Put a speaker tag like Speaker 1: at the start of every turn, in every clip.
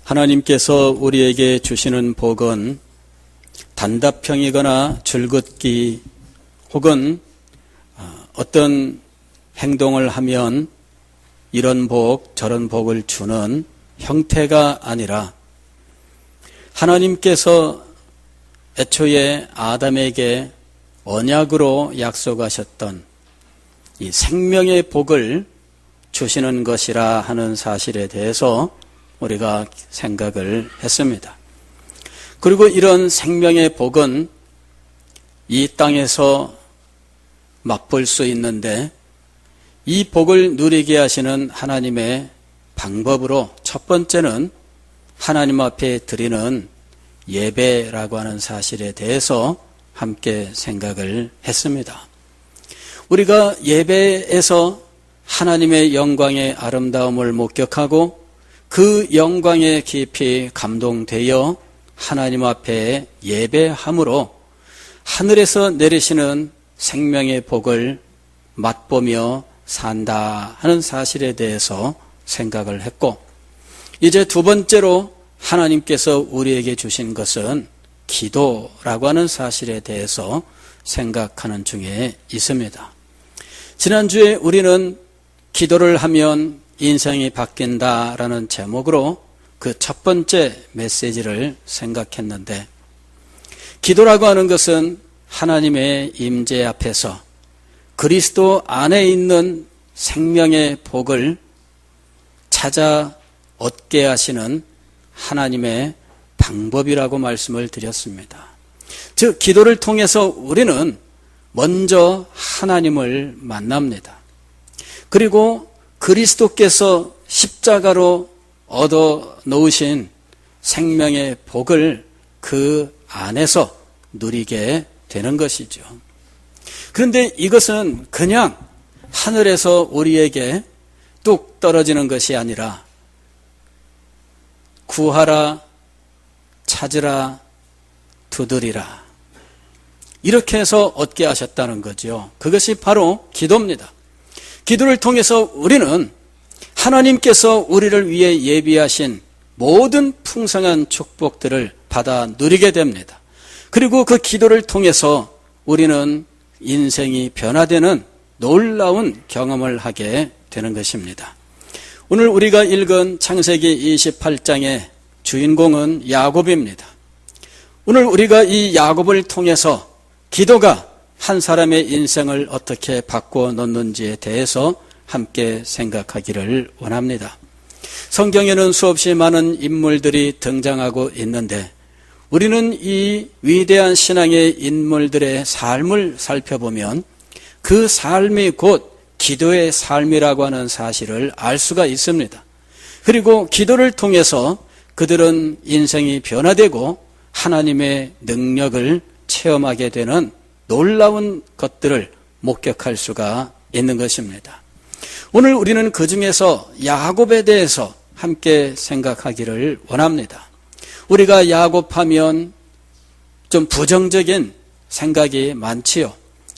Speaker 1: 하나님께서 우리에게 주시는 복은 단답형이거나 줄긋기 혹은 어떤 행동을 하면 이런 복 저런 복을 주는 형태가 아니라 하나님께서 애초에 아담에게 언약으로 약속하셨던 이 생명의 복을 주시는 것이라 하는 사실에 대해서 우리가 생각을 했습니다. 그리고 이런 생명의 복은 이 땅에서 맛볼 수 있는데 이 복을 누리게 하시는 하나님의 방법으로 첫 번째는 하나님 앞에 드리는 예배라고 하는 사실에 대해서 함께 생각을 했습니다. 우리가 예배에서 하나님의 영광의 아름다움을 목격하고 그 영광에 깊이 감동되어 하나님 앞에 예배함으로 하늘에서 내리시는 생명의 복을 맛보며 산다 하는 사실에 대해서 생각을 했고, 이제 두 번째로 하나님께서 우리에게 주신 것은 기도라고 하는 사실에 대해서 생각하는 중에 있습니다. 지난주에 우리는 기도를 하면 인생이 바뀐다라는 제목으로 그 첫 번째 메시지를 생각했는데, 기도라고 하는 것은 하나님의 임재 앞에서 그리스도 안에 있는 생명의 복을 찾아 얻게 하시는 하나님의 방법이라고 말씀을 드렸습니다. 즉, 기도를 통해서 우리는 먼저 하나님을 만납니다. 그리고 그리스도께서 십자가로 얻어 놓으신 생명의 복을 그 안에서 누리게 되는 것이죠. 그런데 이것은 그냥 하늘에서 우리에게 뚝 떨어지는 것이 아니라 구하라, 찾으라, 두드리라, 이렇게 해서 얻게 하셨다는 거죠. 그것이 바로 기도입니다. 기도를 통해서 우리는 하나님께서 우리를 위해 예비하신 모든 풍성한 축복들을 받아 누리게 됩니다. 그리고 그 기도를 통해서 우리는 인생이 변화되는 놀라운 경험을 하게 되는 것입니다. 오늘 우리가 읽은 창세기 28장의 주인공은 야곱입니다. 오늘 우리가 이 야곱을 통해서 기도가 한 사람의 인생을 어떻게 바꿔 놓는지에 대해서 함께 생각하기를 원합니다. 성경에는 수없이 많은 인물들이 등장하고 있는데 우리는 이 위대한 신앙의 인물들의 삶을 살펴보면 그 삶이 곧 기도의 삶이라고 하는 사실을 알 수가 있습니다. 그리고 기도를 통해서 그들은 인생이 변화되고 하나님의 능력을 체험하게 되는 놀라운 것들을 목격할 수가 있는 것입니다. 오늘 우리는 그 중에서 야곱에 대해서 함께 생각하기를 원합니다. 우리가 야곱하면 좀 부정적인 생각이 많지요.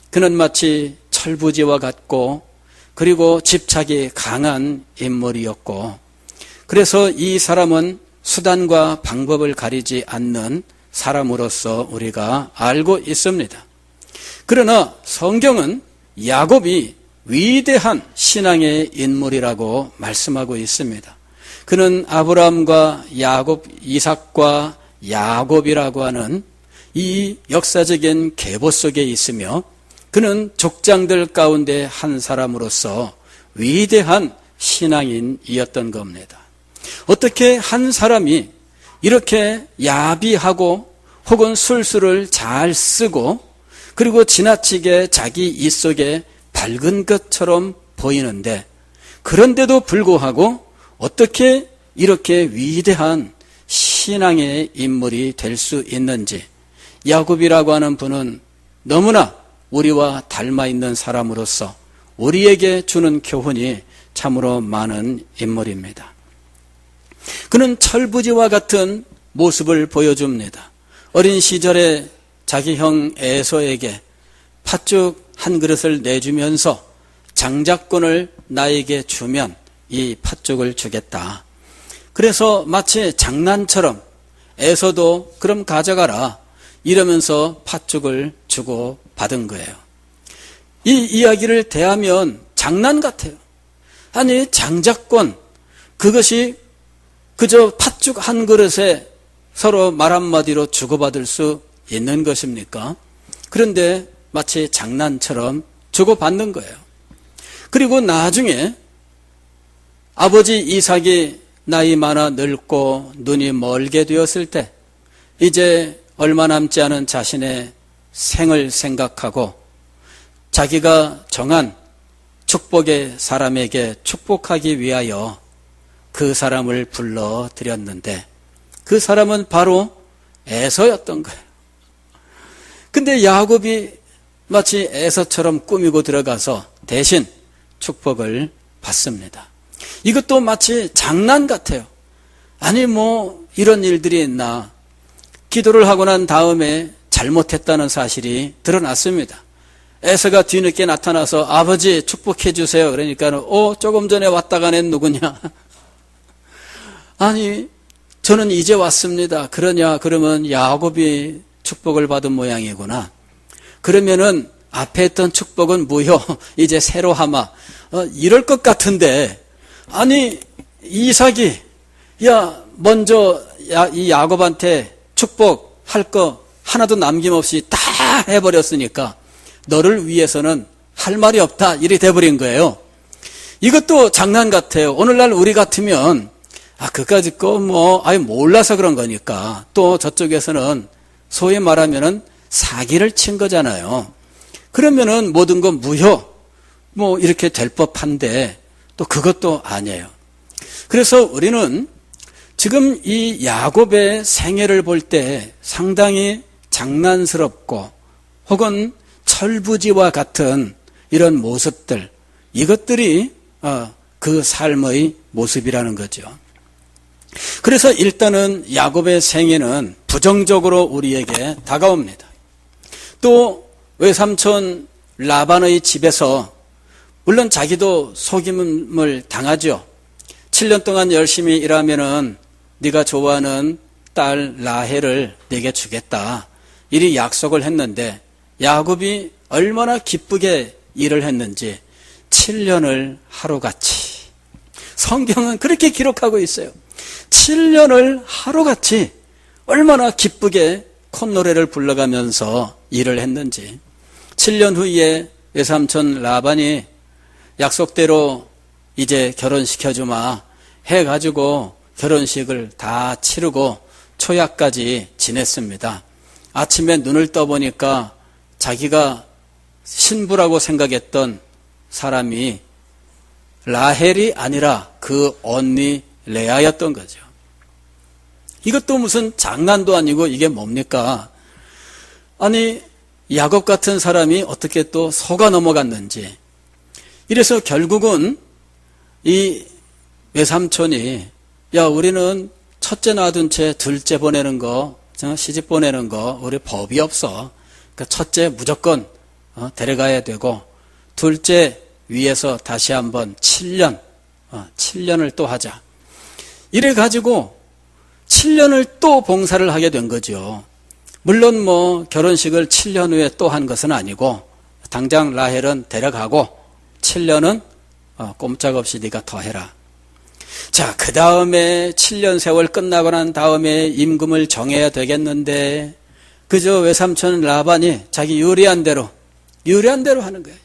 Speaker 1: 그는 마치 철부지와 같고 그리고 집착이 강한 인물이었고, 그래서 이 사람은 수단과 방법을 가리지 않는 사람으로서 우리가 알고 있습니다. 그러나 성경은 야곱이 위대한 신앙의 인물이라고 말씀하고 있습니다. 그는 아브라함과 야곱, 이삭과 야곱이라고 하는 이 역사적인 계보 속에 있으며 그는 족장들 가운데 한 사람으로서 위대한 신앙인이었던 겁니다. 어떻게 한 사람이 이렇게 야비하고 혹은 술수를 잘 쓰고 그리고 지나치게 자기 이 속에 밝은 것처럼 보이는데, 그런데도 불구하고 어떻게 이렇게 위대한 신앙의 인물이 될 수 있는지, 야곱이라고 하는 분은 너무나 우리와 닮아 있는 사람으로서 우리에게 주는 교훈이 참으로 많은 인물입니다. 그는 철부지와 같은 모습을 보여줍니다. 어린 시절에 자기 형 에서에게 팥죽 한 그릇을 내주면서 장자권을 나에게 주면 이 팥죽을 주겠다. 그래서 마치 장난처럼 에서도 그럼 가져가라 이러면서 팥죽을 주고 받은 거예요. 이 이야기를 대하면 장난 같아요. 아니 장자권 그것이 그저 팥죽 한 그릇에 서로 말 한마디로 주고받을 수 있는 것입니까? 그런데 마치 장난처럼 주고받는 거예요. 그리고 나중에 아버지 이삭이 나이 많아 늙고 눈이 멀게 되었을 때 이제 얼마 남지 않은 자신의 생을 생각하고 자기가 정한 축복의 사람에게 축복하기 위하여 그 사람을 불러들였는데 그 사람은 바로 에서였던 거예요. 근데 야곱이 마치 에서처럼 꾸미고 들어가서 대신 축복을 받습니다. 이것도 마치 장난 같아요. 아니 뭐 이런 일들이 있나. 기도를 하고 난 다음에 잘못했다는 사실이 드러났습니다. 에서가 뒤늦게 나타나서 아버지 축복해 주세요. 그러니까 조금 전에 왔다 간 애는 누구냐. 아니 저는 이제 왔습니다. 그러냐 그러면 야곱이 축복을 받은 모양이구나. 그러면은 앞에 했던 축복은 무효. 이제 새로 하마. 이럴 것 같은데 아니 이삭이 먼저 이 야곱한테 축복할 거 하나도 남김없이 다 해버렸으니까 너를 위해서는 할 말이 없다 이렇게 돼버린 거예요. 이것도 장난 같아요. 오늘날 우리 같으면 그까짓 거 몰라서 그런 거니까 또 저쪽에서는 소위 말하면은 사기를 친 거잖아요. 그러면은 모든 건 무효 이렇게 될 법한데 또 그것도 아니에요. 그래서 우리는 지금 이 야곱의 생애를 볼 때 상당히 장난스럽고 혹은 철부지와 같은 이런 모습들 이것들이 그 삶의 모습이라는 거죠. 그래서 일단은 야곱의 생애는 부정적으로 우리에게 다가옵니다. 또 외삼촌 라반의 집에서 물론 자기도 속임을 당하죠. 7년 동안 열심히 일하면은 네가 좋아하는 딸 라헬을 네게 주겠다. 이리 약속을 했는데 야곱이 얼마나 기쁘게 일을 했는지 7년을 하루같이 성경은 그렇게 기록하고 있어요. 7년을 하루같이 얼마나 기쁘게 콧노래를 불러가면서 일을 했는지 7년 후에 외삼촌 라반이 약속대로 이제 결혼시켜주마 해가지고 결혼식을 다 치르고 초약까지 지냈습니다. 아침에 눈을 떠보니까 자기가 신부라고 생각했던 사람이 라헬이 아니라 그 언니 레아였던 거죠. 이것도 무슨 장난도 아니고 이게 뭡니까? 아니 야곱 같은 사람이 어떻게 또 속아 넘어갔는지. 이래서 결국은 이 외삼촌이 우리는 첫째 놔둔 채 둘째 보내는 거 시집 보내는 거 우리 법이 없어. 그러니까 첫째 무조건 데려가야 되고 둘째 위에서 다시 한번 7년을 또 하자. 이래 가지고 7년을 또 봉사를 하게 된 거죠. 물론 결혼식을 7년 후에 또 한 것은 아니고 당장 라헬은 데려가고 7년은 꼼짝없이 네가 더 해라. 자, 그 다음에 7년 세월 끝나고 난 다음에 임금을 정해야 되겠는데 그저 외삼촌 라반이 자기 유리한 대로 하는 거예요.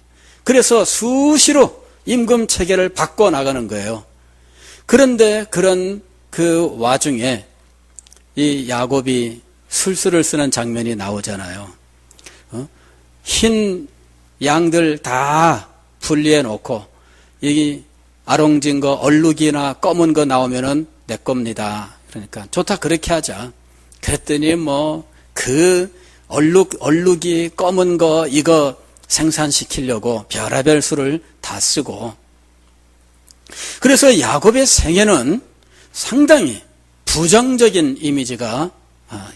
Speaker 1: 그래서 수시로 임금 체계를 바꿔 나가는 거예요. 그런데 그런 그 와중에 이 야곱이 술수를 쓰는 장면이 나오잖아요. 흰 양들 다 분리해 놓고 이 아롱진 거 얼룩이나 검은 거 나오면은 내 겁니다. 그러니까 좋다 그렇게 하자. 그랬더니 그 얼룩이 검은 거 이거 생산시키려고 별의별 수를 다 쓰고. 그래서 야곱의 생애는 상당히 부정적인 이미지가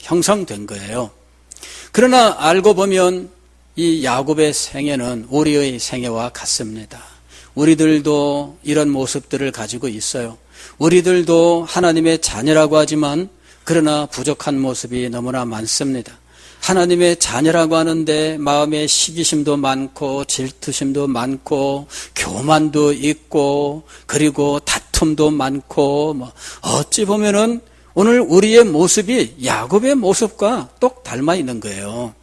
Speaker 1: 형성된 거예요. 그러나 알고 보면 이 야곱의 생애는 우리의 생애와 같습니다. 우리들도 이런 모습들을 가지고 있어요. 우리들도 하나님의 자녀라고 하지만 그러나 부족한 모습이 너무나 많습니다. 하나님의 자녀라고 하는데 마음에 시기심도 많고 질투심도 많고 교만도 있고 그리고 다툼도 많고 어찌 보면은 오늘 우리의 모습이 야곱의 모습과 똑 닮아 있는 거예요.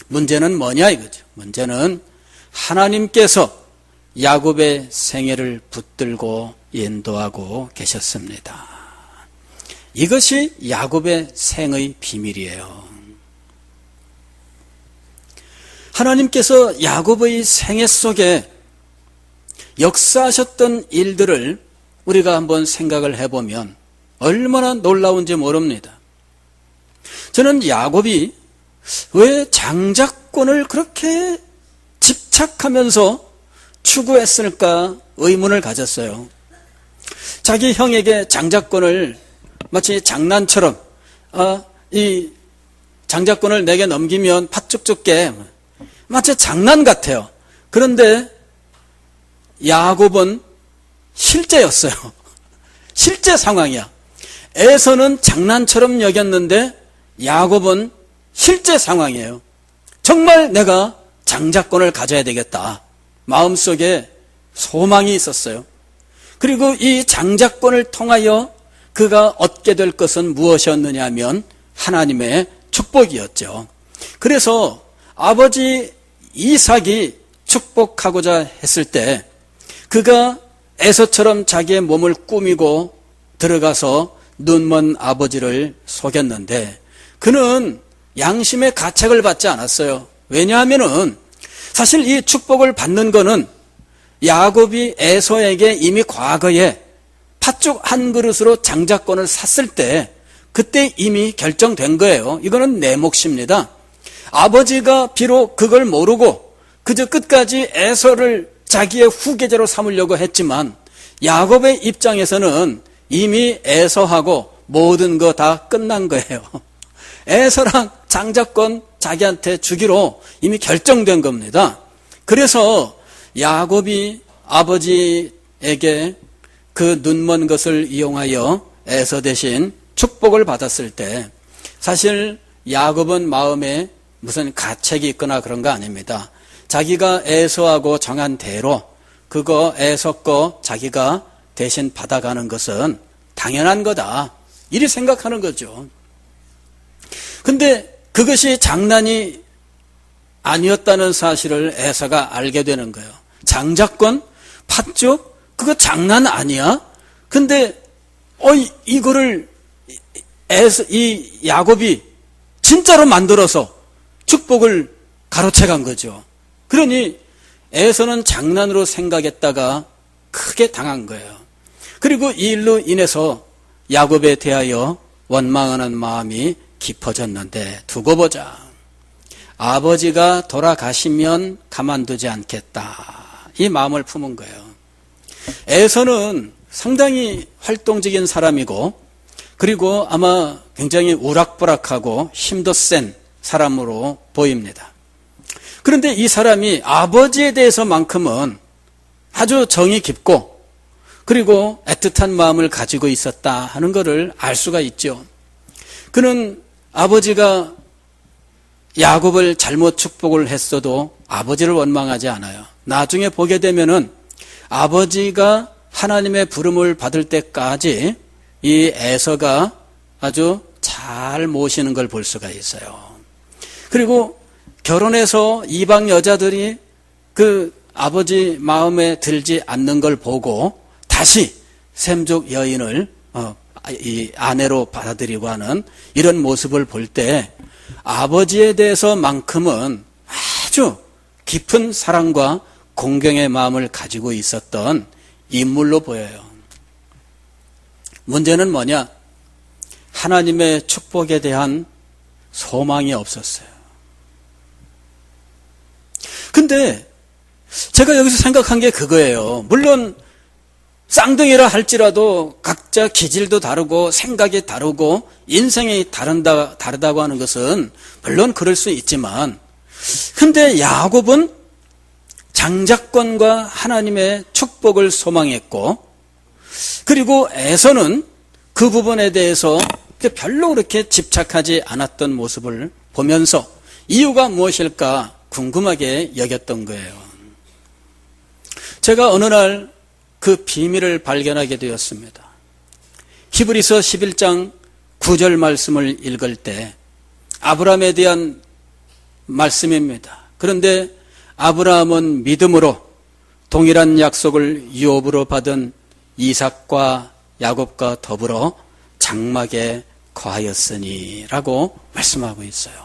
Speaker 1: 문제는 뭐냐 이거죠. 문제는 하나님께서 야곱의 생애를 붙들고 인도하고 계셨습니다. 이것이 야곱의 생의 비밀이에요. 하나님께서 야곱의 생애 속에 역사하셨던 일들을 우리가 한번 생각을 해보면 얼마나 놀라운지 모릅니다. 저는 야곱이 왜 장자권을 그렇게 집착하면서 추구했을까 의문을 가졌어요. 자기 형에게 장자권을 마치 장난처럼 이 장자권을 내게 넘기면 팥죽 줄게 마치 장난 같아요. 그런데 야곱은 실제였어요. 실제 상황이야. 에서는 장난처럼 여겼는데 야곱은 실제 상황이에요. 정말 내가 장자권을 가져야 되겠다. 마음속에 소망이 있었어요. 그리고 이 장자권을 통하여 그가 얻게 될 것은 무엇이었느냐 하면 하나님의 축복이었죠. 그래서 아버지 이삭이 축복하고자 했을 때 그가 에서처럼 자기의 몸을 꾸미고 들어가서 눈먼 아버지를 속였는데 그는 양심의 가책을 받지 않았어요. 왜냐하면은 사실 이 축복을 받는 거는 야곱이 에서에게 이미 과거에 팥죽 한 그릇으로 장자권을 샀을 때 그때 이미 결정된 거예요. 이거는 내 몫입니다. 아버지가 비록 그걸 모르고 그저 끝까지 에서를 자기의 후계자로 삼으려고 했지만 야곱의 입장에서는 이미 에서하고 모든 거 다 끝난 거예요. 에서랑 장자권 자기한테 주기로 이미 결정된 겁니다. 그래서 야곱이 아버지에게 그 눈먼 것을 이용하여 에서 대신 축복을 받았을 때 사실 야곱은 마음에 무슨 가책이 있거나 그런 거 아닙니다. 자기가 에서하고 정한 대로 그거 에서 거 자기가 대신 받아가는 것은 당연한 거다. 이리 생각하는 거죠. 근데 그것이 장난이 아니었다는 사실을 에서가 알게 되는 거예요. 장자권, 팥죽, 그거 장난 아니야? 근데 이거를 이 야곱이 진짜로 만들어서 축복을 가로채 간 거죠. 그러니 에서는 장난으로 생각했다가 크게 당한 거예요. 그리고 이 일로 인해서 야곱에 대하여 원망하는 마음이 깊어졌는데 두고 보자. 아버지가 돌아가시면 가만두지 않겠다. 이 마음을 품은 거예요. 에서는 상당히 활동적인 사람이고 그리고 아마 굉장히 우락부락하고 힘도 센 사람으로 보입니다. 그런데 이 사람이 아버지에 대해서만큼은 아주 정이 깊고 그리고 애틋한 마음을 가지고 있었다 하는 것을 알 수가 있죠. 그는 아버지가 야곱을 잘못 축복을 했어도 아버지를 원망하지 않아요. 나중에 보게 되면은 아버지가 하나님의 부름을 받을 때까지 이 에서가 아주 잘 모시는 걸 볼 수가 있어요. 그리고 결혼해서 이방 여자들이 그 아버지 마음에 들지 않는 걸 보고 다시 셈족 여인을 이 아내로 받아들이고 하는 이런 모습을 볼 때 아버지에 대해서만큼은 아주 깊은 사랑과 공경의 마음을 가지고 있었던 인물로 보여요. 문제는 뭐냐? 하나님의 축복에 대한 소망이 없었어요. 근데 제가 여기서 생각한 게 그거예요. 물론 쌍둥이라 할지라도 각자 기질도 다르고 생각이 다르고 인생이 다르다고 하는 것은 물론 그럴 수 있지만 근데 야곱은 장자권과 하나님의 축복을 소망했고 그리고 에서는 그 부분에 대해서 별로 그렇게 집착하지 않았던 모습을 보면서 이유가 무엇일까 궁금하게 여겼던 거예요. 제가 어느 날 그 비밀을 발견하게 되었습니다. 히브리서 11장 9절 말씀을 읽을 때 아브라함에 대한 말씀입니다. 그런데 아브라함은 믿음으로 동일한 약속을 유업으로 받은 이삭과 야곱과 더불어 장막에 거하였으니 라고 말씀하고 있어요.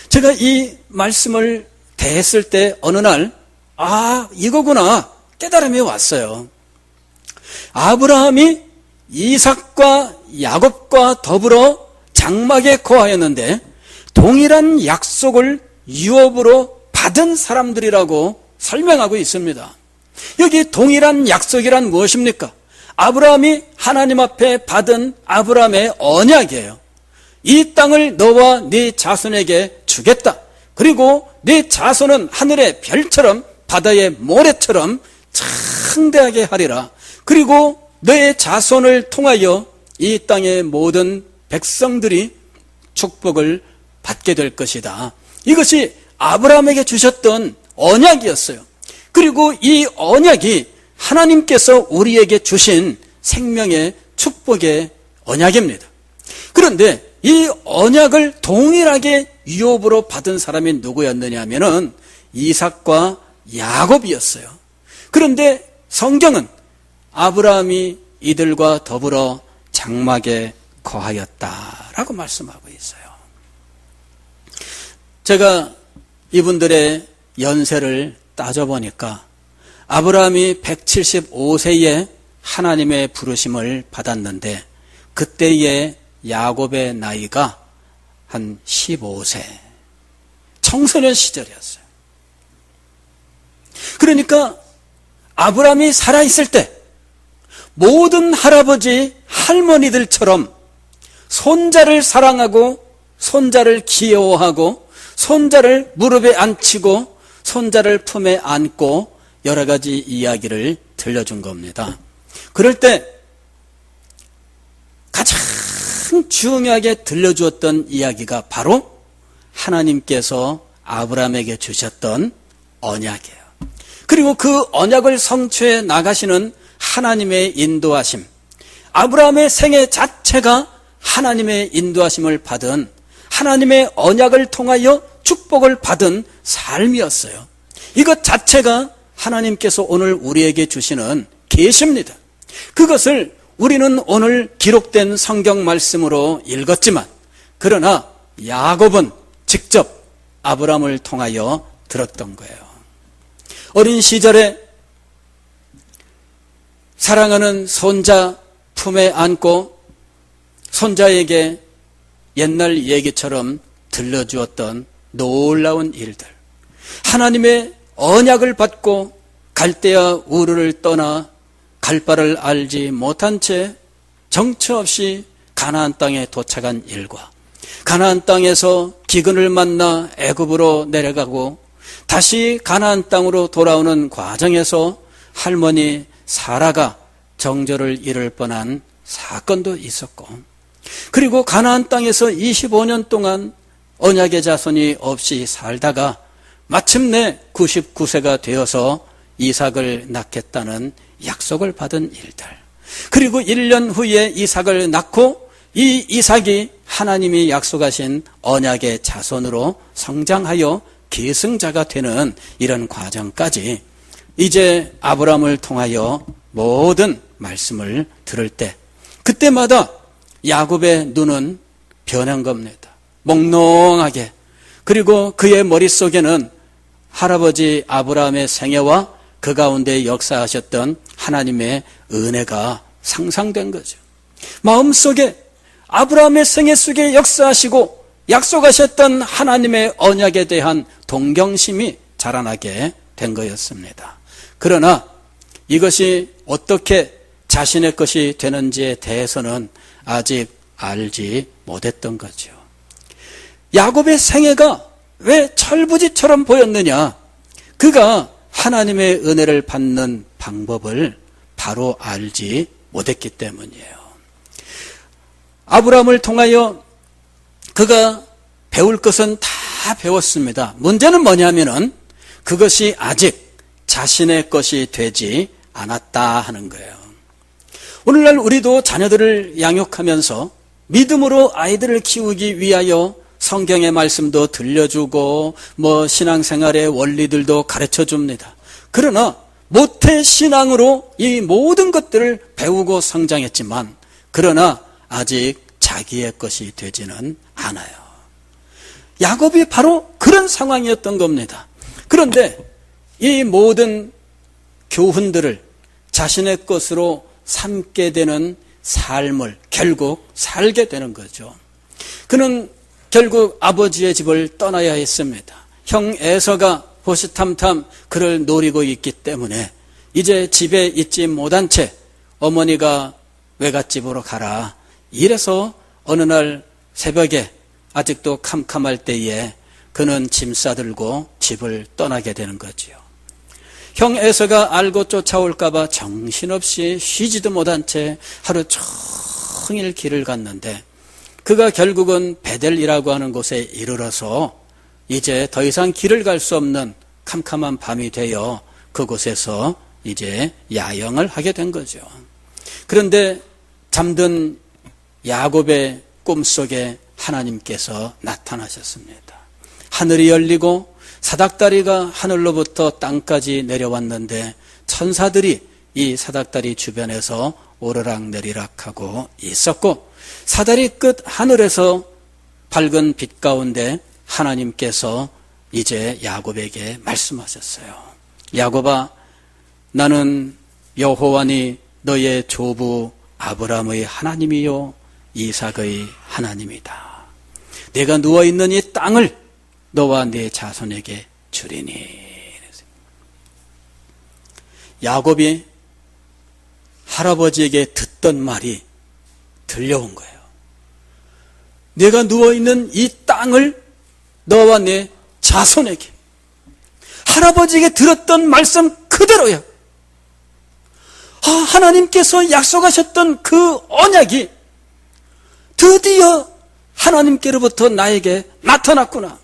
Speaker 1: 제가 이 말씀을 대했을 때 어느 날 이거구나 깨달음이 왔어요. 아브라함이 이삭과 야곱과 더불어 장막에 거하였는데 동일한 약속을 유업으로 받은 사람들이라고 설명하고 있습니다. 여기 동일한 약속이란 무엇입니까? 아브라함이 하나님 앞에 받은 아브라함의 언약이에요. 이 땅을 너와 네 자손에게 주겠다. 그리고 네 자손은 하늘의 별처럼 바다의 모래처럼 창대하게 하리라. 그리고 너의 자손을 통하여 이 땅의 모든 백성들이 축복을 받게 될 것이다. 이것이 아브라함에게 주셨던 언약이었어요. 그리고 이 언약이 하나님께서 우리에게 주신 생명의 축복의 언약입니다. 그런데 이 언약을 동일하게 유업으로 받은 사람이 누구였느냐 하면은 이삭과 야곱이었어요. 그런데 성경은 아브라함이 이들과 더불어 장막에 거하였다라고 말씀하고 있어요. 제가 이분들의 연세를 따져보니까 아브라함이 175세에 하나님의 부르심을 받았는데 그때의 야곱의 나이가 한 15세 청소년 시절이었어요. 그러니까 아브라함이 살아있을 때 모든 할아버지 할머니들처럼 손자를 사랑하고 손자를 귀여워하고 손자를 무릎에 앉히고 손자를 품에 안고 여러 가지 이야기를 들려준 겁니다. 그럴 때 가장 중요하게 들려주었던 이야기가 바로 하나님께서 아브라함에게 주셨던 언약이에요. 그리고 그 언약을 성취해 나가시는 하나님의 인도하심, 아브라함의 생애 자체가 하나님의 인도하심을 받은 하나님의 언약을 통하여 축복을 받은 삶이었어요. 이것 자체가 하나님께서 오늘 우리에게 주시는 계시입니다. 그것을 우리는 오늘 기록된 성경 말씀으로 읽었지만 그러나 야곱은 직접 아브라함을 통하여 들었던 거예요. 어린 시절에 사랑하는 손자 품에 안고 손자에게 옛날 얘기처럼 들려주었던 놀라운 일들, 하나님의 언약을 받고 갈대아 우르를 떠나 갈 바를 알지 못한 채 정처 없이 가나안 땅에 도착한 일과 가나안 땅에서 기근을 만나 애굽으로 내려가고 다시 가나안 땅으로 돌아오는 과정에서 할머니 사라가 정절을 잃을 뻔한 사건도 있었고, 그리고 가나안 땅에서 25년 동안 언약의 자손이 없이 살다가 마침내 99세가 되어서 이삭을 낳겠다는 약속을 받은 일들, 그리고 1년 후에 이삭을 낳고 이 이삭이 하나님이 약속하신 언약의 자손으로 성장하여 계승자가 되는 이런 과정까지 이제 아브라함을 통하여 모든 말씀을 들을 때 그때마다 야곱의 눈은 변한 겁니다. 몽롱하게. 그리고 그의 머릿속에는 할아버지 아브라함의 생애와 그 가운데 역사하셨던 하나님의 은혜가 상상된 거죠. 마음속에 아브라함의 생애 속에 역사하시고 약속하셨던 하나님의 언약에 대한 동경심이 자라나게 된 거였습니다. 그러나 이것이 어떻게 자신의 것이 되는지에 대해서는 아직 알지 못했던 거죠. 야곱의 생애가 왜 철부지처럼 보였느냐? 그가 하나님의 은혜를 받는 방법을 바로 알지 못했기 때문이에요. 아브라함을 통하여 그가 배울 것은 다 배웠습니다. 문제는 뭐냐면은 그것이 아직 자신의 것이 되지 않았다 하는 거예요. 오늘날 우리도 자녀들을 양육하면서 믿음으로 아이들을 키우기 위하여 성경의 말씀도 들려주고 신앙생활의 원리들도 가르쳐 줍니다. 그러나 모태 신앙으로 이 모든 것들을 배우고 성장했지만 그러나 아직 자기의 것이 되지는 않아요. 야곱이 바로 그런 상황이었던 겁니다. 그런데 이 모든 교훈들을 자신의 것으로 삼게 되는 삶을 결국 살게 되는 거죠. 그는 결국 아버지의 집을 떠나야 했습니다. 형 에서가 호시탐탐 그를 노리고 있기 때문에 이제 집에 있지 못한 채 어머니가 외갓집으로 가라. 이래서 어느 날 새벽에 아직도 캄캄할 때에 그는 짐 싸들고 집을 떠나게 되는 거지요. 형 에서가 알고 쫓아올까 봐 정신없이 쉬지도 못한 채 하루 종일 길을 갔는데 그가 결국은 베델이라고 하는 곳에 이르러서 이제 더 이상 길을 갈 수 없는 캄캄한 밤이 되어 그곳에서 이제 야영을 하게 된 거죠. 그런데 잠든 야곱의 꿈속에 하나님께서 나타나셨습니다. 하늘이 열리고 사닥다리가 하늘로부터 땅까지 내려왔는데 천사들이 이 사닥다리 주변에서 오르락내리락하고 있었고 사다리 끝 하늘에서 밝은 빛 가운데 하나님께서 이제 야곱에게 말씀하셨어요. 야곱아, 나는 여호와니 너의 조부 아브라함의 하나님이요 이삭의 하나님이다. 내가 누워있는 이 땅을 너와 네 자손에게 주리니. 야곱이 할아버지에게 듣던 말이 들려온 거예요. 내가 누워있는 이 땅을 너와 내 자손에게. 할아버지에게 들었던 말씀 그대로예요. 하나님께서 약속하셨던 그 언약이 드디어 하나님께로부터 나에게 나타났구나.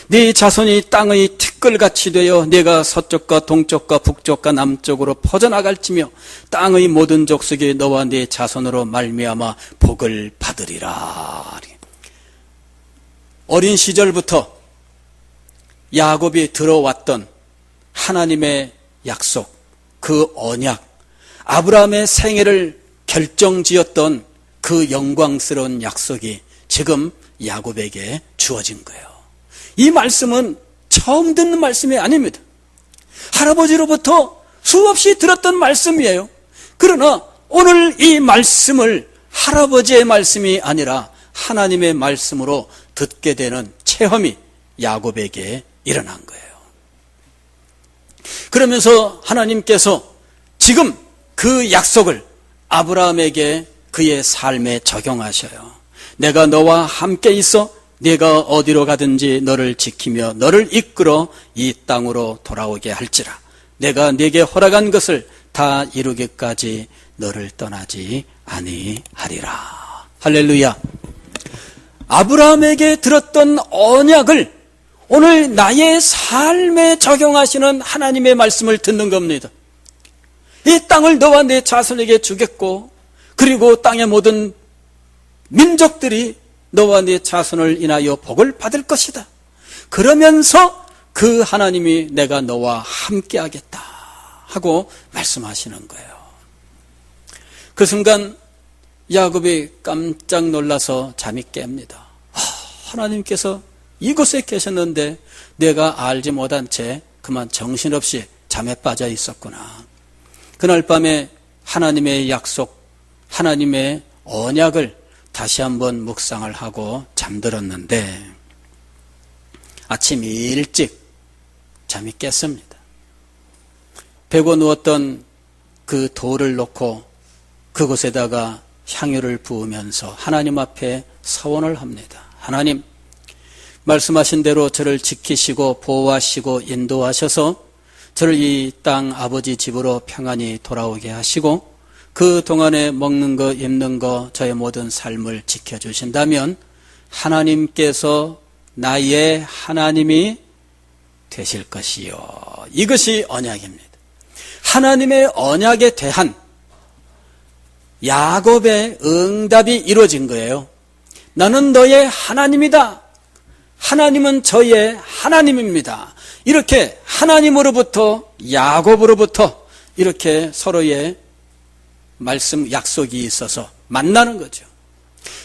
Speaker 1: 네 자손이 땅의 티끌같이 되어 내가 서쪽과 동쪽과 북쪽과 남쪽으로 퍼져나갈지며 땅의 모든 족속이 너와 네 자손으로 말미암아 복을 받으리라. 어린 시절부터 야곱이 들어왔던 하나님의 약속, 그 언약, 아브라함의 생애를 결정지었던 그 영광스러운 약속이 지금 야곱에게 주어진 거예요. 이 말씀은 처음 듣는 말씀이 아닙니다. 할아버지로부터 수없이 들었던 말씀이에요. 그러나 오늘 이 말씀을 할아버지의 말씀이 아니라 하나님의 말씀으로 듣게 되는 체험이 야곱에게 일어난 거예요. 그러면서 하나님께서 지금 그 약속을 아브라함에게 그의 삶에 적용하셔요. 내가 너와 함께 있어 네가 어디로 가든지 너를 지키며 너를 이끌어 이 땅으로 돌아오게 할지라. 내가 네게 허락한 것을 다 이루기까지 너를 떠나지 아니하리라. 할렐루야. 아브라함에게 들었던 언약을 오늘 나의 삶에 적용하시는 하나님의 말씀을 듣는 겁니다. 이 땅을 너와 내 자손에게 주겠고 그리고 땅의 모든 민족들이 너와 네 자손을 인하여 복을 받을 것이다. 그러면서 그 하나님이 내가 너와 함께 하겠다 하고 말씀하시는 거예요. 그 순간 야곱이 깜짝 놀라서 잠이 깹니다. 하나님께서 이곳에 계셨는데 내가 알지 못한 채 그만 정신없이 잠에 빠져 있었구나. 그날 밤에 하나님의 약속, 하나님의 언약을 다시 한번 묵상을 하고 잠들었는데 아침 일찍 잠이 깼습니다. 베고 누웠던 그 돌을 놓고 그곳에다가 향유를 부으면서 하나님 앞에 서원을 합니다. 하나님, 말씀하신 대로 저를 지키시고 보호하시고 인도하셔서 저를 이 땅 아버지 집으로 평안히 돌아오게 하시고 그 동안에 먹는 거, 입는 거, 저의 모든 삶을 지켜주신다면 하나님께서 나의 하나님이 되실 것이요. 이것이 언약입니다. 하나님의 언약에 대한 야곱의 응답이 이루어진 거예요. 나는 너의 하나님이다. 하나님은 저의 하나님입니다. 이렇게 하나님으로부터 야곱으로부터 이렇게 서로의 말씀 약속이 있어서 만나는 거죠.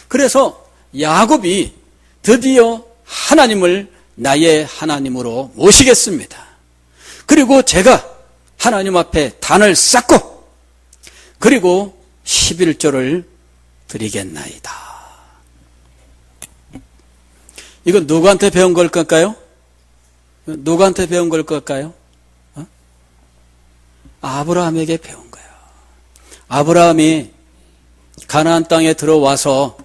Speaker 1: 그래서 야곱이 드디어 하나님을 나의 하나님으로 모시겠습니다. 그리고 제가 하나님 앞에 단을 쌓고 그리고 11조를 드리겠나이다. 이건 누구한테 배운 걸 걸까요? 누구한테 배운 걸 걸까요? 아브라함에게 배운 거예요. 아브라함이 가나안 땅에 들어와서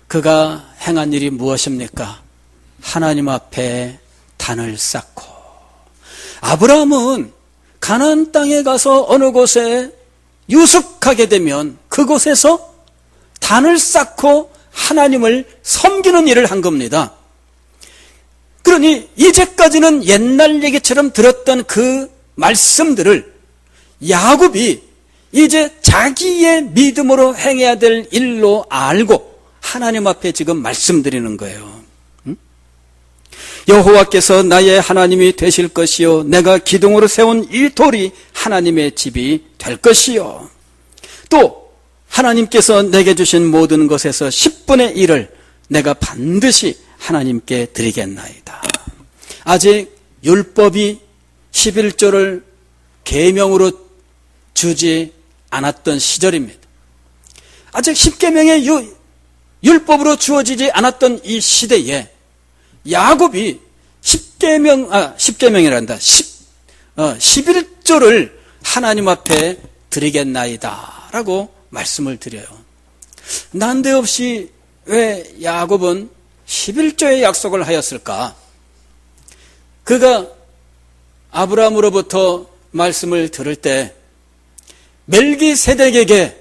Speaker 1: 그가 행한 일이 무엇입니까? 하나님 앞에 단을 쌓고, 아브라함은 가나안 땅에 가서 어느 곳에 유숙하게 되면 그곳에서 단을 쌓고 하나님을 섬기는 일을 한 겁니다. 그러니 이제까지는 옛날 얘기처럼 들었던 그 말씀들을 야곱이 이제 자기의 믿음으로 행해야 될 일로 알고 하나님 앞에 지금 말씀드리는 거예요. 여호와께서 나의 하나님이 되실 것이요 내가 기둥으로 세운 이 돌이 하나님의 집이 될 것이요 또 하나님께서 내게 주신 모든 것에서 10분의 1을 내가 반드시 하나님께 드리겠나이다. 아직 율법이 11조를 계명으로 주지 않았던 시절입니다. 아직 10계명의 율법으로 주어지지 않았던 이 시대에 야곱이 11조를 하나님 앞에 드리겠나이다 라고 말씀을 드려요. 난데없이 왜 야곱은 11조의 약속을 하였을까? 그가 아브라함으로부터 말씀을 들을 때 멜기세덱에게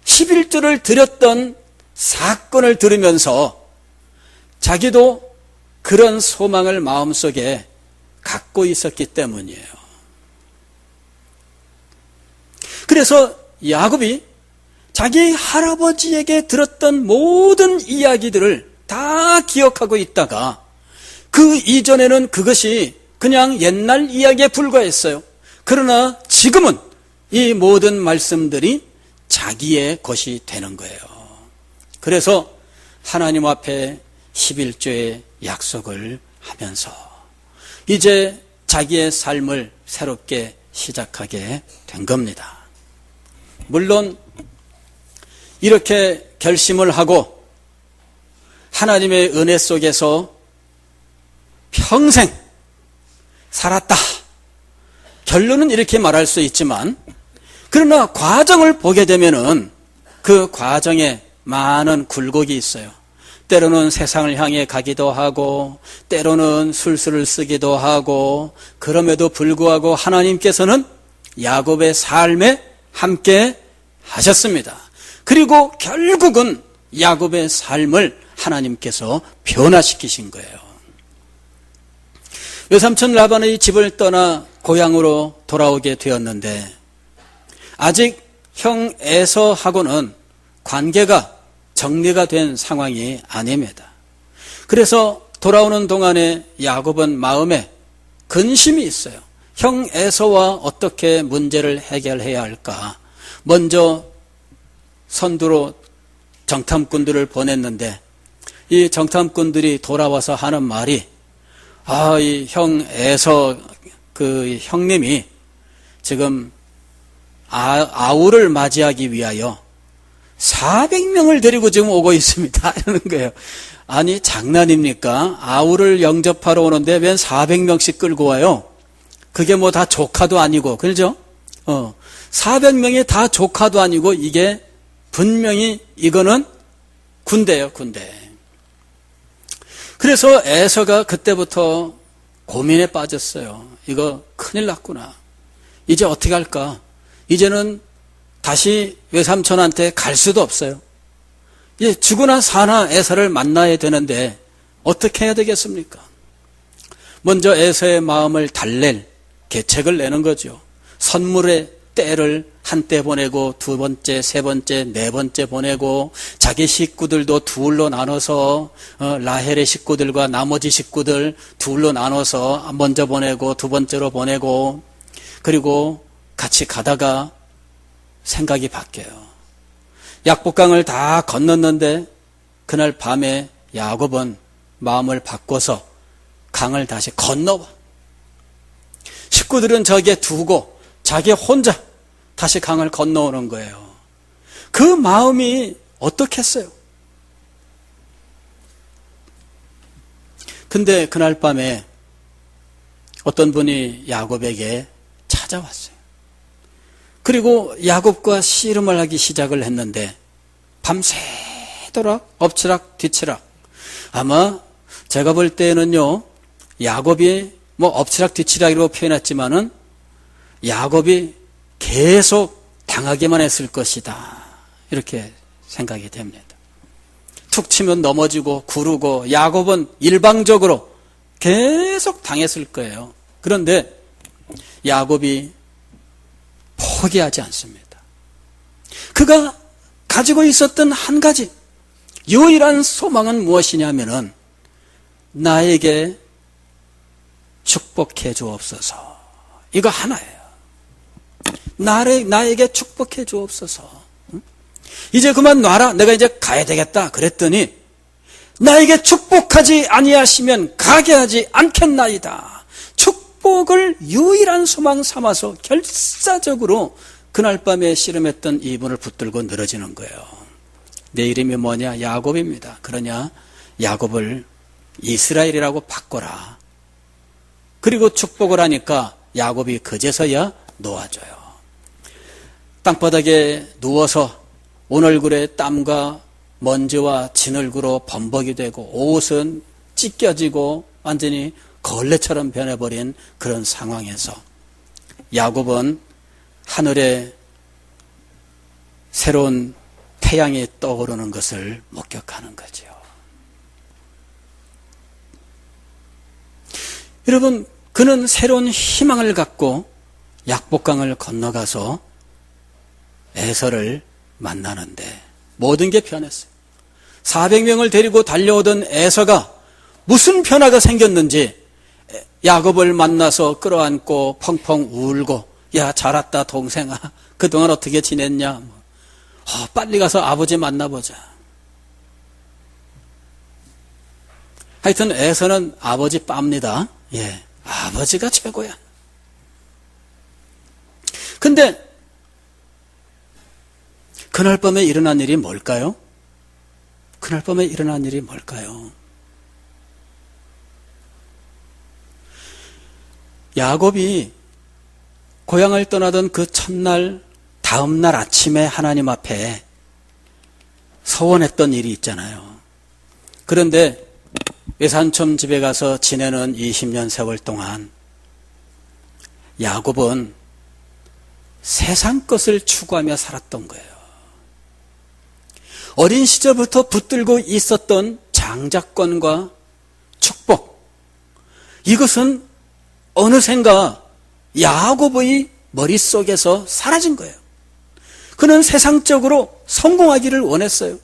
Speaker 1: 11조를 드렸던 사건을 들으면서 자기도 그런 소망을 마음속에 갖고 있었기 때문이에요. 그래서 야곱이 자기 할아버지에게 들었던 모든 이야기들을 다 기억하고 있다가 그 이전에는 그것이 그냥 옛날 이야기에 불과했어요. 그러나 지금은 이 모든 말씀들이 자기의 것이 되는 거예요. 그래서 하나님 앞에 11조의 약속을 하면서 이제 자기의 삶을 새롭게 시작하게 된 겁니다. 물론 이렇게 결심을 하고 하나님의 은혜 속에서 평생 살았다. 결론은 이렇게 말할 수 있지만 그러나 과정을 보게 되면은 그 과정에 많은 굴곡이 있어요. 때로는 세상을 향해 가기도 하고 때로는 술수를 쓰기도 하고 그럼에도 불구하고 하나님께서는 야곱의 삶에 함께 하셨습니다. 그리고 결국은 야곱의 삶을 하나님께서 변화시키신 거예요. 외삼촌 라반의 집을 떠나 고향으로 돌아오게 되었는데 아직 형 에서하고는 관계가 정리가 된 상황이 아닙니다. 그래서 돌아오는 동안에 야곱은 마음에 근심이 있어요. 형 에서와 어떻게 문제를 해결해야 할까? 먼저 선두로 정탐꾼들을 보냈는데 이 정탐꾼들이 돌아와서 하는 말이 이 형 에서 그 형님이 지금 아우를 맞이하기 위하여 400명을 데리고 지금 오고 있습니다. 이러는 거예요. 아니 장난입니까? 아우를 영접하러 오는데 웬 400명씩 끌고 와요? 그게 뭐 다 조카도 아니고 그렇죠? 400명이 다 조카도 아니고 이게 분명히 이거는 군대예요, 군대. 그래서 에서가 그때부터 고민에 빠졌어요. 이거 큰일 났구나. 이제 어떻게 할까? 이제는 다시 외삼촌한테 갈 수도 없어요. 죽으나 사나 에서를 만나야 되는데 어떻게 해야 되겠습니까? 먼저 에서의 마음을 달랠 계책을 내는 거죠. 선물의 때를 한때 보내고 두 번째, 세 번째, 네 번째 보내고 자기 식구들도 둘로 나눠서 라헬의 식구들과 나머지 식구들 둘로 나눠서 먼저 보내고 두 번째로 보내고 그리고 같이 가다가 생각이 바뀌어요. 약복강을 다 건넜는데 그날 밤에 야곱은 마음을 바꿔서 강을 다시 건너와. 식구들은 저기에 두고 자기 혼자 다시 강을 건너오는 거예요. 그 마음이 어떻겠어요? 근데 그날 밤에 어떤 분이 야곱에게 찾아왔어요. 그리고 야곱과 씨름을 하기 시작을 했는데 밤새도록 엎치락 뒤치락. 아마 제가 볼 때는요, 야곱이 엎치락 뒤치락이라고 표현했지만은 야곱이 계속 당하기만 했을 것이다. 이렇게 생각이 됩니다. 툭 치면 넘어지고 구르고 야곱은 일방적으로 계속 당했을 거예요. 그런데 야곱이 포기하지 않습니다. 그가 가지고 있었던 한 가지 유일한 소망은 무엇이냐면은 나에게 축복해 주옵소서. 이거 하나예요. 나에게 축복해 주옵소서. 이제 그만 놔라. 내가 이제 가야 되겠다. 그랬더니 나에게 축복하지 아니하시면 가게 하지 않겠나이다. 축복을 유일한 소망 삼아서 결사적으로 그날 밤에 씨름했던 이분을 붙들고 늘어지는 거예요. 내 이름이 뭐냐? 야곱입니다. 그러냐? 야곱을 이스라엘이라고 바꿔라. 그리고 축복을 하니까 야곱이 그제서야 놓아줘요. 땅바닥에 누워서 온 얼굴에 땀과 먼지와 진얼구로 범벅이 되고 옷은 찢겨지고 완전히 걸레처럼 변해버린 그런 상황에서 야곱은 하늘에 새로운 태양이 떠오르는 것을 목격하는 거죠. 여러분, 그는 새로운 희망을 갖고 약복강을 건너가서 에서를 만나는데 모든 게 변했어요. 400명을 데리고 달려오던 에서가 무슨 변화가 생겼는지 야곱을 만나서 끌어안고 펑펑 울고, 야, 잘 왔다 동생아, 그동안 어떻게 지냈냐, 빨리 가서 아버지 만나보자. 하여튼 에서는 아버지 빱니다. 예, 아버지가 최고야. 근데 그날 밤에 일어난 일이 뭘까요? 그날 밤에 일어난 일이 뭘까요? 야곱이 고향을 떠나던 그 첫날, 다음날 아침에 하나님 앞에 서원했던 일이 있잖아요. 그런데 외삼촌 집에 가서 지내는 20년 세월 동안 야곱은 세상 것을 추구하며 살았던 거예요. 어린 시절부터 붙들고 있었던 장자권과 축복, 이것은 어느샌가 야곱의 머릿속에서 사라진 거예요. 그는 세상적으로 성공하기를 원했어요.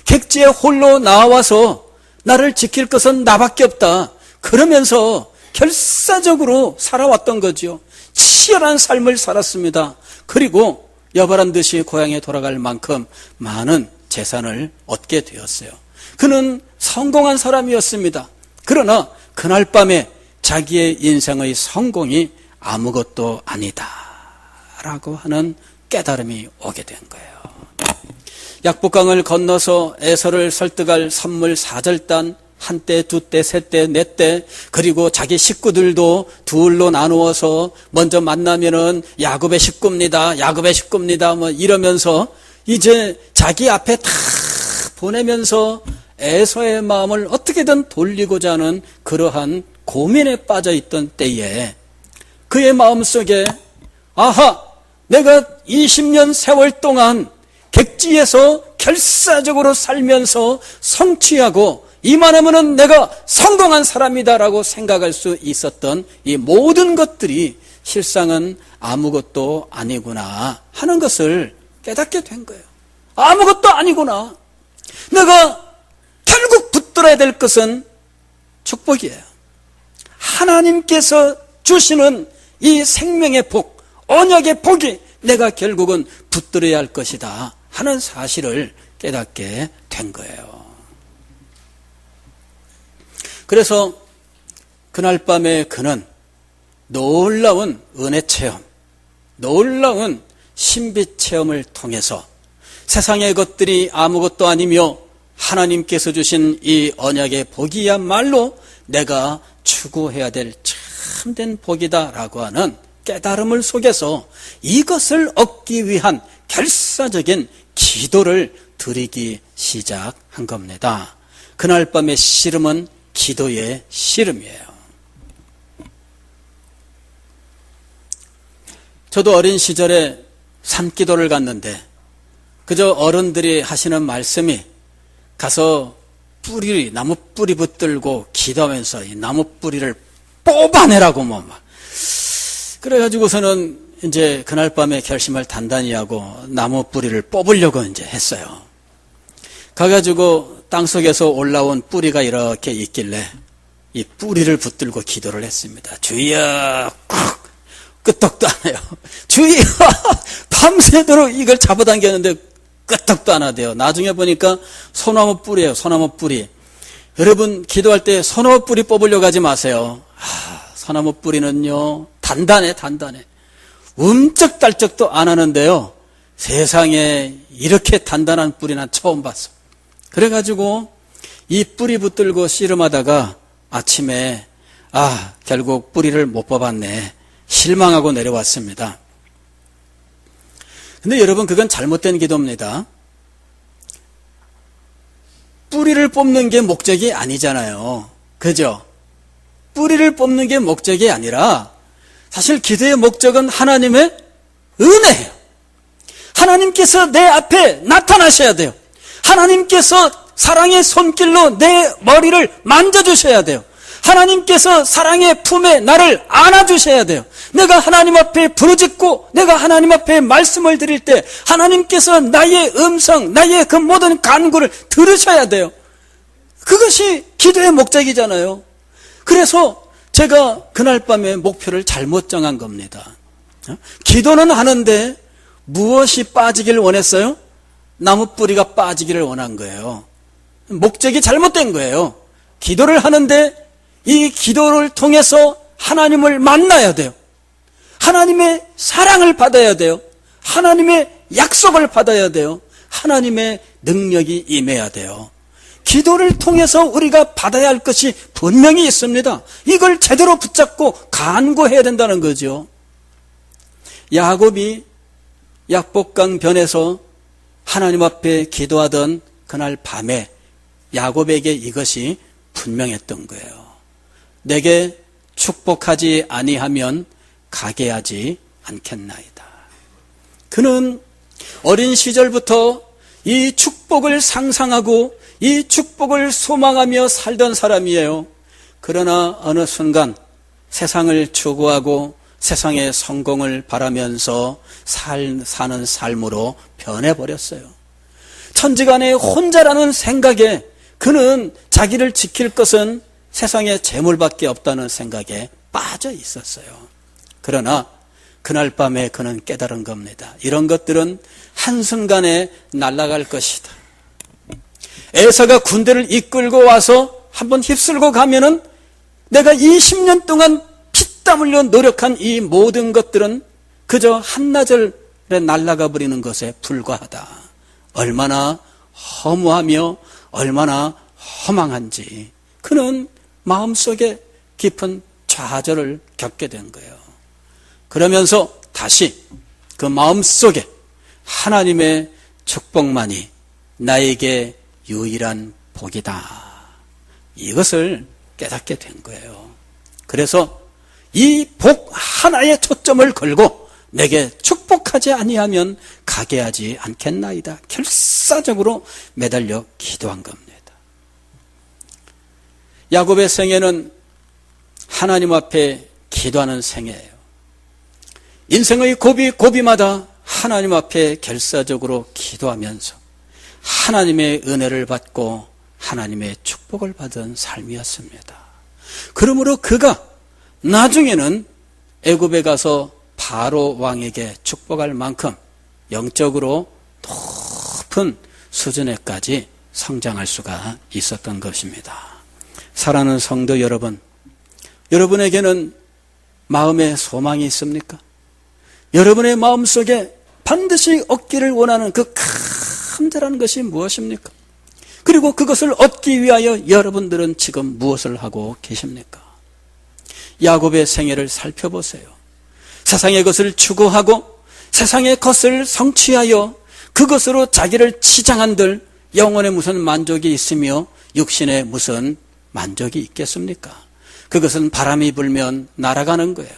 Speaker 1: 객지에 홀로 나와서 나를 지킬 것은 나밖에 없다. 그러면서 결사적으로 살아왔던 거죠. 치열한 삶을 살았습니다. 그리고 여발한 듯이 고향에 돌아갈 만큼 많은 재산을 얻게 되었어요. 그는 성공한 사람이었습니다. 그러나 그날 밤에 자기의 인생의 성공이 아무것도 아니다 라고 하는 깨달음이 오게 된 거예요. 약복강을 건너서 에서를 설득할 선물 4절단, 한때, 두때, 세때, 네때, 그리고 자기 식구들도 둘로 나누어서 먼저 만나면은 야곱의 식구입니다. 야곱의 식구입니다. 이러면서 이제 자기 앞에 다 보내면서 에서의 마음을 어떻게든 돌리고자 하는 그러한 고민에 빠져 있던 때에 그의 마음속에 아하, 내가 20년 세월 동안 객지에서 결사적으로 살면서 성취하고 이만하면은 내가 성공한 사람이다라고 생각할 수 있었던 이 모든 것들이 실상은 아무것도 아니구나 하는 것을 깨닫게 된 거예요. 아무것도 아니구나. 내가 결국 붙들어야 될 것은 축복이에요. 하나님께서 주시는 이 생명의 복, 언약의 복이 내가 결국은 붙들어야 할 것이다 하는 사실을 깨닫게 된 거예요. 그래서 그날 밤에 그는 놀라운 은혜 체험, 놀라운 신비 체험을 통해서 세상의 것들이 아무것도 아니며 하나님께서 주신 이 언약의 복이야말로 내가 추구해야 될 참된 복이다라고 하는 깨달음을 속에서 이것을 얻기 위한 결사적인 기도를 드리기 시작한 겁니다. 그날 밤의 씨름은 기도의 씨름이에요. 저도 어린 시절에 산기도를 갔는데 그저 어른들이 하시는 말씀이 가서 나무 뿌리 붙들고 기도하면서 이 나무 뿌리를 뽑아내라고 막. 그래가지고서는 이제 그날 밤에 결심을 단단히 하고 나무 뿌리를 뽑으려고 이제 했어요. 가가지고 땅속에서 올라온 뿌리가 이렇게 있길래 이 뿌리를 붙들고 기도를 했습니다. 주여, 끄떡도 안 해요. 주여, 밤새도록 이걸 잡아당겼는데 끄떡도 안 하대요. 나중에 보니까 소나무 뿌리예요. 소나무 뿌리. 여러분 기도할 때 소나무 뿌리 뽑으려고 하지 마세요. 소나무 뿌리는요 단단해. 움쩍달쩍도 안 하는데요. 세상에 이렇게 단단한 뿌리 난 처음 봤어. 그래가지고 이 뿌리 붙들고 씨름하다가 아침에 결국 뿌리를 못 뽑았네. 실망하고 내려왔습니다. 근데 여러분 그건 잘못된 기도입니다. 뿌리를 뽑는 게 목적이 아니잖아요. 그죠? 뿌리를 뽑는 게 목적이 아니라 사실 기도의 목적은 하나님의 은혜예요. 하나님께서 내 앞에 나타나셔야 돼요. 하나님께서 사랑의 손길로 내 머리를 만져주셔야 돼요. 하나님께서 사랑의 품에 나를 안아주셔야 돼요. 내가 하나님 앞에 부르짖고 내가 하나님 앞에 말씀을 드릴 때 하나님께서 나의 음성, 나의 그 모든 간구를 들으셔야 돼요. 그것이 기도의 목적이잖아요. 그래서 제가 그날 밤에 목표를 잘못 정한 겁니다. 기도는 하는데 무엇이 빠지기를 원했어요? 나무 뿌리가 빠지기를 원한 거예요. 목적이 잘못된 거예요. 기도를 하는데 이 기도를 통해서 하나님을 만나야 돼요. 하나님의 사랑을 받아야 돼요. 하나님의 약속을 받아야 돼요. 하나님의 능력이 임해야 돼요. 기도를 통해서 우리가 받아야 할 것이 분명히 있습니다. 이걸 제대로 붙잡고 간구해야 된다는 거죠. 야곱이 약복강 변에서 하나님 앞에 기도하던 그날 밤에 야곱에게 이것이 분명했던 거예요. 내게 축복하지 아니하면 가게 하지 않겠나이다. 그는 어린 시절부터 이 축복을 상상하고 이 축복을 소망하며 살던 사람이에요. 그러나 어느 순간 세상을 추구하고 세상의 성공을 바라면서 사는 삶으로 변해버렸어요. 천지간에 혼자라는 생각에 그는 자기를 지킬 것은 세상에 재물밖에 없다는 생각에 빠져 있었어요. 그러나 그날 밤에 그는 깨달은 겁니다. 이런 것들은 한순간에 날아갈 것이다. 에사가 군대를 이끌고 와서 한번 휩쓸고 가면은 내가 20년 동안 피땀 흘려 노력한 이 모든 것들은 그저 한나절에 날아가 버리는 것에 불과하다. 얼마나 허무하며 얼마나 허망한지 그는 마음속에 깊은 좌절을 겪게 된 거예요. 그러면서 다시 그 마음속에 하나님의 축복만이 나에게 유일한 복이다. 이것을 깨닫게 된 거예요. 그래서 이 복 하나에 초점을 걸고 내게 축복하지 아니하면 가게 하지 않겠나이다. 결사적으로 매달려 기도한 겁니다. 야곱의 생애는 하나님 앞에 기도하는 생애예요. 인생의 고비마다 하나님 앞에 결사적으로 기도하면서 하나님의 은혜를 받고 하나님의 축복을 받은 삶이었습니다. 그러므로 그가 나중에는 애굽에 가서 바로 왕에게 축복할 만큼 영적으로 높은 수준에까지 성장할 수가 있었던 것입니다. 사랑하는 성도 여러분, 여러분에게는 마음에 소망이 있습니까? 여러분의 마음속에 반드시 얻기를 원하는 그 간절한 것이 무엇입니까? 그리고 그것을 얻기 위하여 여러분들은 지금 무엇을 하고 계십니까? 야곱의 생애를 살펴보세요. 세상의 것을 추구하고 세상의 것을 성취하여 그것으로 자기를 치장한들 영혼에 무슨 만족이 있으며 육신에 무슨 만족이 있겠습니까? 그것은 바람이 불면 날아가는 거예요.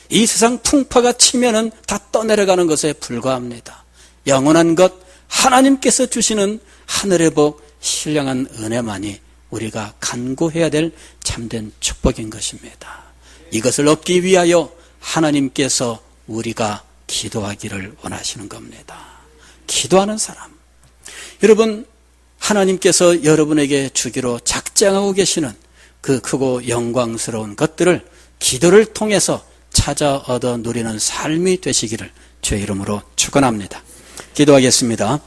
Speaker 1: 이 세상 풍파가 치면은 다 떠내려가는 것에 불과합니다. 영원한 것, 하나님께서 주시는 하늘의 복, 신령한 은혜만이 우리가 간구해야 될 참된 축복인 것입니다. 이것을 얻기 위하여 하나님께서 우리가 기도하기를 원하시는 겁니다. 기도하는 사람. 여러분, 하나님께서 여러분에게 주기로 작정하고 계시는 그 크고 영광스러운 것들을 기도를 통해서 찾아 얻어 누리는 삶이 되시기를 주의 이름으로 축원합니다. 기도하겠습니다.